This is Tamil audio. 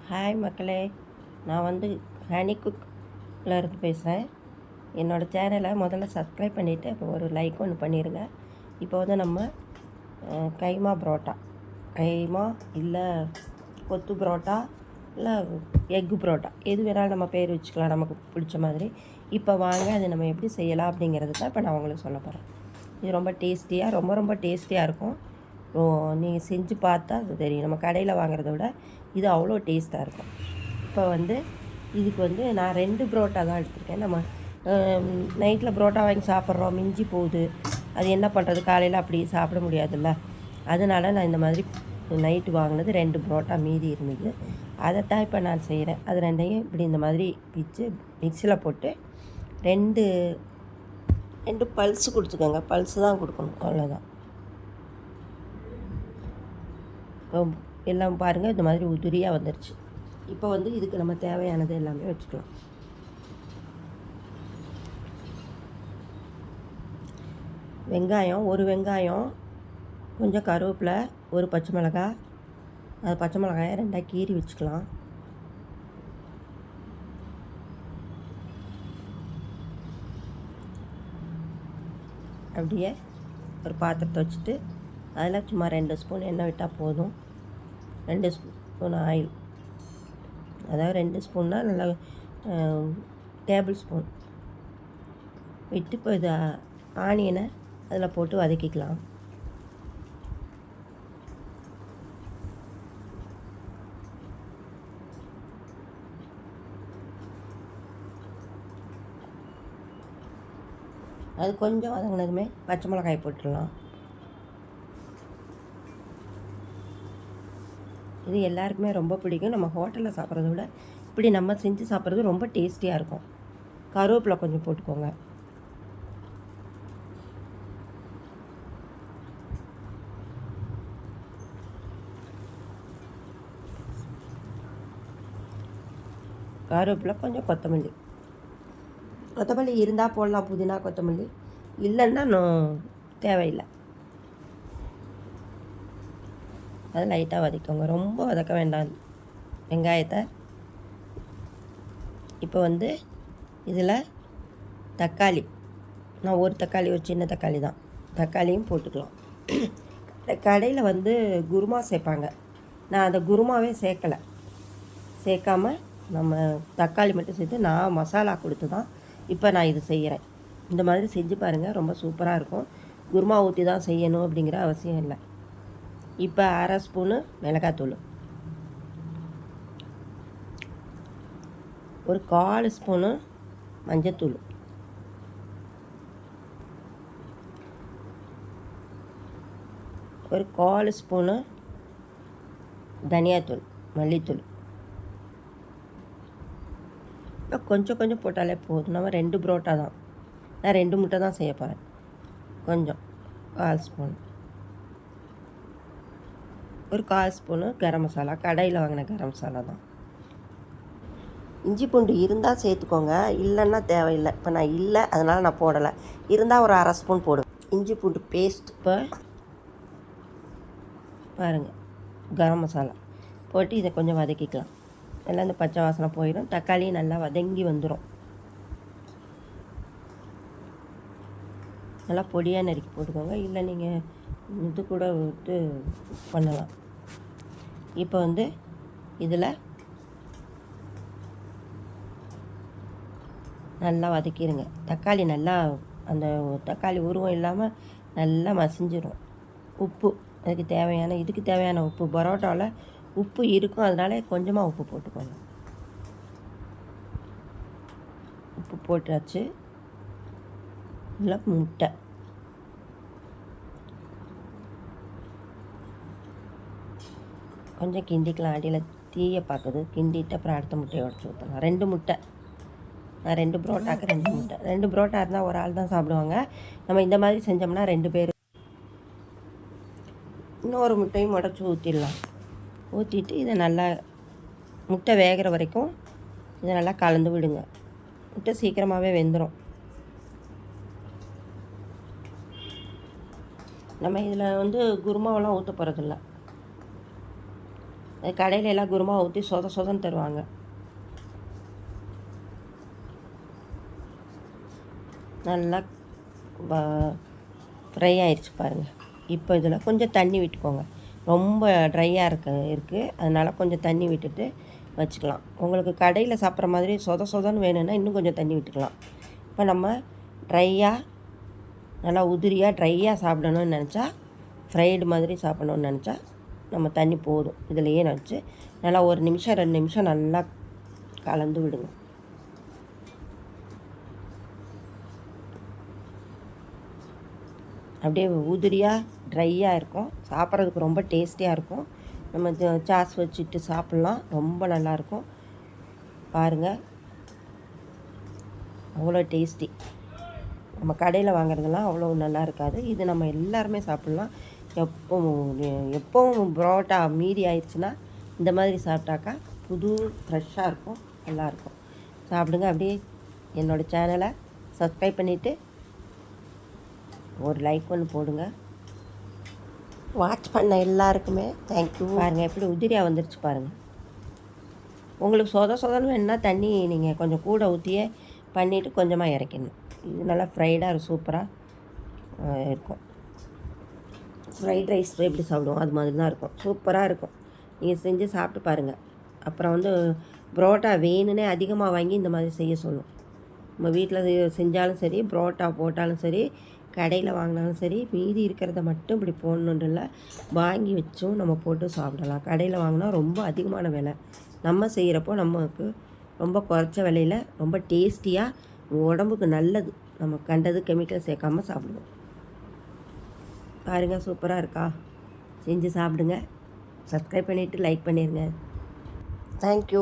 ஹாய் மக்களே, நான் வந்து ஹனி குக்கில் இருந்து பேசுகிறேன். என்னோடய சேனலை முதல்ல சப்ஸ்கிரைப் பண்ணிவிட்டு அப்போ ஒரு லைக் ஒன்று பண்ணிடுங்க. இப்போ வந்து நம்ம கைமா புரோட்டா, கைமா இல்லை கொத்து புரோட்டா இல்லை எக்கு புரோட்டா, எது வேணாலும் நம்ம பேர் வச்சுக்கலாம் நமக்கு பிடிச்ச மாதிரி. இப்போ வாங்க அதை நம்ம எப்படி செய்யலாம் அப்படிங்கிறது தான் இப்போ நான் உங்களுக்கு சொல்ல போகிறேன். இது ரொம்ப டேஸ்டியாக ரொம்ப டேஸ்டியாக இருக்கும். நீங்கள் செஞ்சு பார்த்தா அது தெரியும். நம்ம கடையில் வாங்குறத விட இது அவ்வளோ டேஸ்ட்டாக இருக்கும். இப்போ வந்து இதுக்கு வந்து நான் 2 புரோட்டா தான் எடுத்திருக்கேன். நம்ம நைட்டில் புரோட்டா வாங்கி சாப்பிட்றோம், மிஞ்சி போகுது. அது என்ன பண்ணுறது, காலையில் அப்படி சாப்பிட முடியாதுல்ல. அதனால் நான் இந்த மாதிரி நைட்டு வாங்கினது 2 புரோட்டா மீதி இருந்தது. அதைத்தான் இப்போ நான் செய்கிறேன். அது ரெண்டையும் இப்படி இந்த மாதிரி பிச்சு மிக்சியில் போட்டு 2 பல்ஸு கொடுத்துக்கோங்க. பல்ஸு தான் கொடுக்கணும், அவ்வளோதான். எல்லாம் பாருங்கள், இந்த மாதிரி உதிரியாக வந்துருச்சு. இப்போ வந்து இதுக்கு நம்ம தேவையானது எல்லாமே வச்சுக்கலாம். வெங்காயம், ஒரு வெங்காயம், கொஞ்சம் கருவேப்பிலை, ஒரு பச்சை மிளகாய். அது பச்சை மிளகாயை 2 கீறி வச்சுக்கலாம். அப்படியே ஒரு பாத்திரத்தை வச்சுட்டு அதில் சும்மா 2 ஸ்பூன் எண்ணெய் விட்டால் போதும். 2 ஸ்பூன் ஆயில், அதாவது 2 ஸ்பூன்னால் நல்லா டேபிள் ஸ்பூன் விட்டு இப்போ இது ஆனியனை அதில் போட்டு வதக்கிக்கலாம். அது கொஞ்சம் வதங்கினதுமே பச்சை மிளகாய் போட்டுடலாம். இது எல்லாருக்குமே ரொம்ப பிடிக்கும். நம்ம ஹோட்டலில் சாப்பிட்றத விட இப்படி நம்ம செஞ்சு சாப்பிட்றது ரொம்ப டேஸ்டியாக இருக்கும். கருவேப்பிலை கொஞ்சம் போட்டுக்கோங்க. கருவேப்பிலை கொஞ்சம் கொத்தமல்லி இருந்தால் போடலாம், புதினா கொத்தமல்லி இல்லைன்னா தேவையில்லை. அதை லைட்டாக வதக்கோங்க, ரொம்ப வதக்க வேண்டாம் வெங்காயத்தை. இப்போ வந்து இதில் தக்காளி, நான் ஒரு தக்காளி, ஒரு சின்ன தக்காளி தான், தக்காளியும் போட்டுக்கலாம். கடையில் வந்து குருமா சேர்ப்பாங்க, நான் அந்த குருமாவே சேர்க்காமல் நம்ம தக்காளி மட்டும் சேர்த்து நான் மசாலா கொடுத்து தான் இப்போ நான் இது செய்கிறேன். இந்த மாதிரி செஞ்சு பாருங்கள், ரொம்ப சூப்பராக இருக்கும். குருமா ஊற்றி தான் செய்யணும் அப்படிங்கிற அவசியம் இல்லை. இப்போ 1/2 ஸ்பூனு மிளகாத்தூள், ஒரு 1/4 ஸ்பூனு மஞ்சத்தூள், ஒரு 1/4 ஸ்பூனு தனியாத்தூள், மல்லித்தூள். இப்போ கொஞ்சம் போட்டாலே போதும். நம்ம 2 புரோட்டா தான், நான் 2 முட்டை தான் செய்ய போகிறேன். கொஞ்சம் 1/4 ஸ்பூன், ஒரு 1/4 ஸ்பூனு கரம் மசாலா, கடையில் வாங்கின கரம் மசாலா தான். இஞ்சி பூண்டு இருந்தால் சேர்த்துக்கோங்க, இல்லைன்னா தேவையில்லை. இப்போ நான் இல்லை, அதனால் நான் போடலை. இருந்தால் ஒரு 1/2 ஸ்பூன் போடுவேன் இஞ்சி பூண்டு பேஸ்ட். இப்போ பாருங்கள், கரம் மசாலா போட்டு இதை கொஞ்சம் வதக்கிக்கலாம். எல்லாம் இந்த பச்சை வாசனை போயிடும், தக்காளி நல்லா வதங்கி வந்துடும். நல்லா பொடியாக நறுக்கி போட்டுக்கோங்க, இல்லை நீங்கள் இது கூட விட்டு பண்ணலாம். இப்போ வந்து இதில் நல்லா வதக்கிடுங்க. தக்காளி நல்லா, அந்த தக்காளி உருவம் இல்லாமல் நல்லா மசிஞ்சிடும். உப்பு, இதுக்கு தேவையான உப்பு, பரோட்டாவில் உப்பு இருக்கும், அதனால கொஞ்சமாக உப்பு போட்டுக்கோங்க. உப்பு போட்டாச்சு. இதில் முட்டை, கொஞ்சம் கிண்டிக்கலாம். அடியில் தீயை பார்க்குது, கிண்டிட்டு அப்புறம் அடுத்த முட்டையை உடச்சி ஊற்றலாம். 2 முட்டை, நான் 2 புரோட்டாக்கு 2 முட்டை. 2 புரோட்டா இருந்தால் ஒரு ஆள் தான் சாப்பிடுவாங்க. நம்ம இந்த மாதிரி செஞ்சோம்னா 2 பேர். இன்னொரு முட்டையும் உடச்சி ஊற்றிடலாம். ஊற்றிட்டு இதை நல்லா முட்டை வேகிற வரைக்கும் இதை நல்லா கலந்து விடுங்க. முட்டை சீக்கிரமாகவே வெந்துடும். நம்ம இதில் வந்து குருமாவெல்லாம் ஊற்ற போகிறதில்ல, கடையில் எல்லாம் குருமா ஊற்றி சொதன்னு தருவாங்க. நல்லா ஃப்ரை ஆயிடுச்சு பாருங்கள். இப்போ இதில் கொஞ்சம் தண்ணி விட்டுக்கோங்க. ரொம்ப ட்ரையாக இருக்குது, அதனால் கொஞ்சம் தண்ணி விட்டுட்டு வச்சுக்கலாம். உங்களுக்கு கடையில் சாப்பிட்ற மாதிரி சொதன்னு வேணும்னா இன்னும் கொஞ்சம் தண்ணி விட்டுக்கலாம். இப்போ நம்ம ட்ரையாக நல்லா உதிரியாக ட்ரையாக சாப்பிடணும்னு நினச்சா, ஃப்ரைடு மாதிரி சாப்பிடணும்னு நினச்சா நம்ம தண்ணி போதும். இதிலையே நினச்சி நல்லா 1 நிமிஷம் 2 நிமிஷம் நல்லா கலந்து விடுங்க. அப்படியே உதிரியாக ட்ரையாக இருக்கும். சாப்பிட்றதுக்கு ரொம்ப டேஸ்டியாக இருக்கும். நம்ம சாஸ் வச்சுட்டு சாப்பிட்லாம், ரொம்ப நல்லாயிருக்கும். பாருங்கள், அவ்வளோ டேஸ்டி. நம்ம கடையில் வாங்குறதெல்லாம் அவ்வளோ நல்லா இருக்காது. இது நம்ம எல்லாருமே சாப்பிட்லாம். எப்பவும் பரோட்டா மீதி ஆயிடுச்சுன்னா இந்த மாதிரி சாப்பிட்டாக்கா புது ஃப்ரெஷ்ஷாக இருக்கும், நல்லாயிருக்கும். சாப்பிடுங்க. அப்படியே என்னோடய சேனலை சப்ஸ்கிரைப் பண்ணிவிட்டு ஒரு லைக் ஒன்று போடுங்க. வாட்ச் பண்ண எல்லாருக்குமே தேங்க்யூ. பாருங்கள் எப்படி உதிரியாக வந்துருச்சு பாருங்கள். உங்களுக்கு சொதன்னு வேணுன்னா தண்ணி நீங்கள் கொஞ்சம் கூட ஊற்றியே பண்ணிவிட்டு கொஞ்சமாக இறக்கிடணும். இது நல்லா ஃப்ரைடாக சூப்பராக இருக்கும். ஃப்ரைட் ரைஸ் எப்படி சாப்பிடுவோம் அது மாதிரி தான் இருக்கும், சூப்பராக இருக்கும். நீங்கள் செஞ்சு சாப்பிட்டு பாருங்கள். அப்புறம் பரோட்டா வேணுன்னே அதிகமாக வாங்கி இந்த மாதிரி செய்ய சொல்லும். நம்ம வீட்டில் செஞ்சாலும் சரி, பரோட்டா போட்டாலும் சரி, கடையில் வாங்கினாலும் சரி, மீதி இருக்கிறத மட்டும் இப்படி போடணுன்றில்ல, வாங்கி வச்சும் நம்ம போட்டு சாப்பிடலாம். கடையில் வாங்கினா ரொம்ப அதிகமான விலை. நம்ம செய்கிறப்போ நமக்கு ரொம்ப குறைச்ச விலையில் ரொம்ப டேஸ்டியாக உடம்புக்கு நல்லது. நம்ம கண்டது கெமிக்கல் சேர்க்காமல் சாப்பிடுவோம். பாருங்கள், சூப்பராக இருக்கா? செஞ்சு சாப்பிடுங்க. சப்ஸ்கிரைப் பண்ணிவிட்டு லைக் பண்ணிடுங்க. தேங்க்யூ.